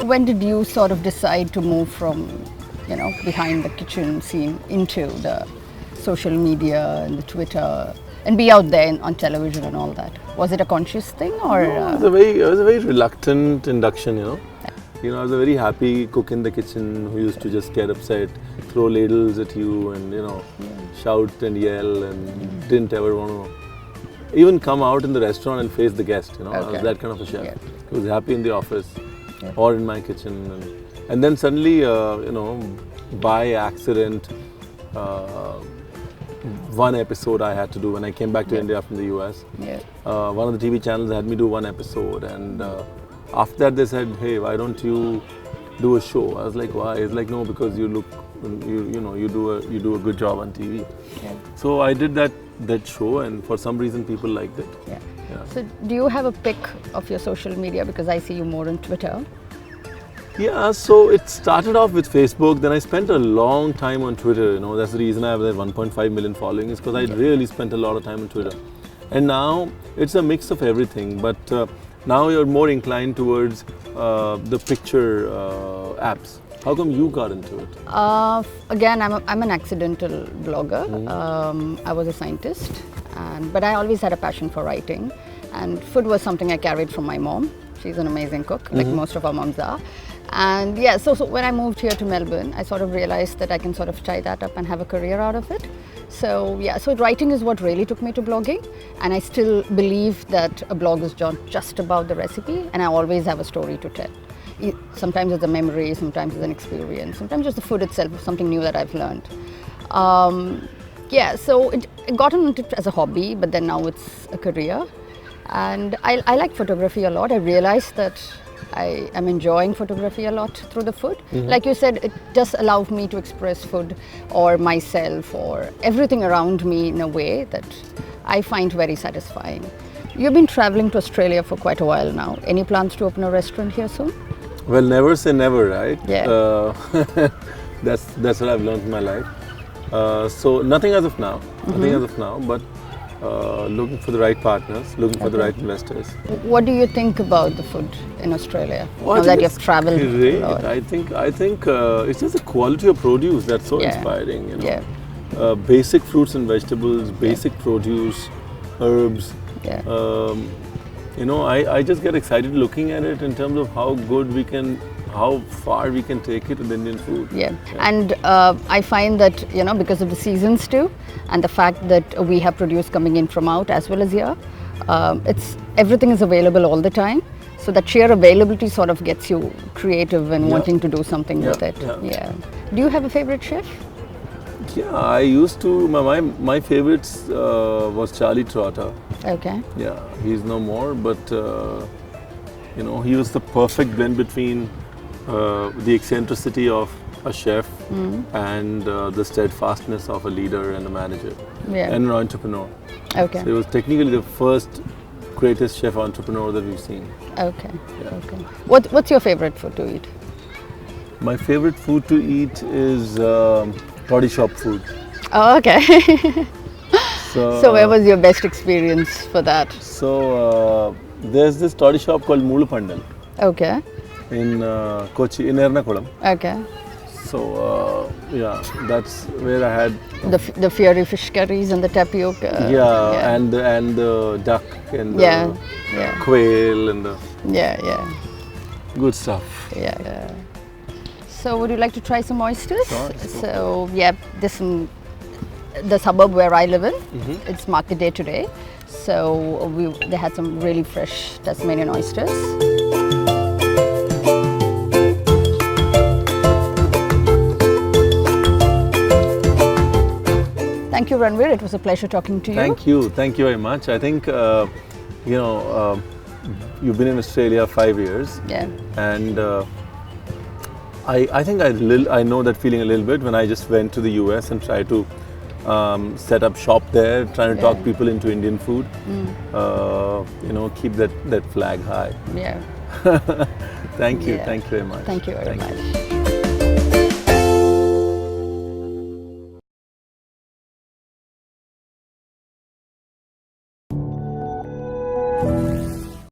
When did you sort of decide to move from, behind the kitchen scene into the social media and the Twitter and be out there on television and all that? Was it a conscious thing or? No, it was a very reluctant induction, I was a very happy cook in the kitchen who used to just get upset, throw ladles at you and, shout and yell and didn't ever want to even come out in the restaurant and face the guest, I was that kind of a chef. Yeah. Who was happy in the office or in my kitchen. And then suddenly, by accident, one episode I had to do when I came back to India from the US. Yeah. One of the TV channels had me do one episode, and after that they said, "Hey, why don't you do a show?" I was like, "Why?" It's like, "No, because you do a good job on TV." Yeah. So I did that show, and for some reason people liked it. Yeah. Yeah. So do you have a pic of your social media, because I see you more on Twitter? Yeah, so it started off with Facebook, then I spent a long time on Twitter, that's the reason I have that 1.5 million following, is because I really spent a lot of time on Twitter. And now it's a mix of everything, but now you're more inclined towards the picture apps. How come you got into it? Again, I'm an accidental blogger. I was a scientist, but I always had a passion for writing, and food was something I carried from my mom. She's an amazing cook, like most of our moms are. And yeah, so when I moved here to Melbourne, I sort of realized that I can sort of tie that up and have a career out of it. So yeah, so writing is what really took me to blogging, and I still believe that a blog is not just about the recipe, and I always have a story to tell. Sometimes it's a memory, sometimes it's an experience, sometimes just the food itself, something new that I've learned. Yeah, so it got into it as a hobby, but then now it's a career. And I like photography a lot. I realized that I am enjoying photography a lot through the food. Like you said, it just allows me to express food or myself or everything around me in a way that I find very satisfying. You've been traveling to Australia for quite a while now. Any plans to open a restaurant here soon? Well, never say never, right? Yeah. That's what I've learned in my life. So nothing as of now, but looking for the right partners, looking for the right investors. What do you think about the food in Australia, well, now that you've traveled great. a lot? I think it's just the quality of produce that's so inspiring. Yeah. Basic fruits and vegetables, basic produce, herbs. Yeah. I just get excited looking at it in terms of how far we can take it with Indian food. Yeah, and I find that, because of the seasons too, and the fact that we have produce coming in from out as well as here, everything is available all the time. So that sheer availability sort of gets you creative and wanting to do something with it. Yeah. Do you have a favorite chef? Yeah, I used to. My favorites was Charlie Trotter. Okay. Yeah, he's no more, but he was the perfect blend between the eccentricity of a chef and the steadfastness of a leader and a manager and an entrepreneur. Okay. So he was technically the first greatest chef entrepreneur that we've seen. Okay. Yeah. Okay. What's your favorite food to eat? My favorite food to eat is body shop food. Oh, okay. So where was your best experience for that? So there's this toddy shop called Moolapandal. Okay. In Kochi, in Ernakulam. Okay. So that's where I had the fiery fish curries and the tapioca. And the duck and the quail and the good stuff. Yeah. So would you like to try some oysters? Sure. So this in the suburb where I live in. It's market day today. So they had some really fresh Tasmanian oysters. Thank you, Ranveer. It was a pleasure talking to you. Thank you very much. I think you've been in Australia 5 years. Yeah. And I think I know that feeling a little bit when I just went to the US and tried to set up shop there, trying to talk people into Indian food. Keep that flag high. Yeah. Thank you very much. Thank you very much.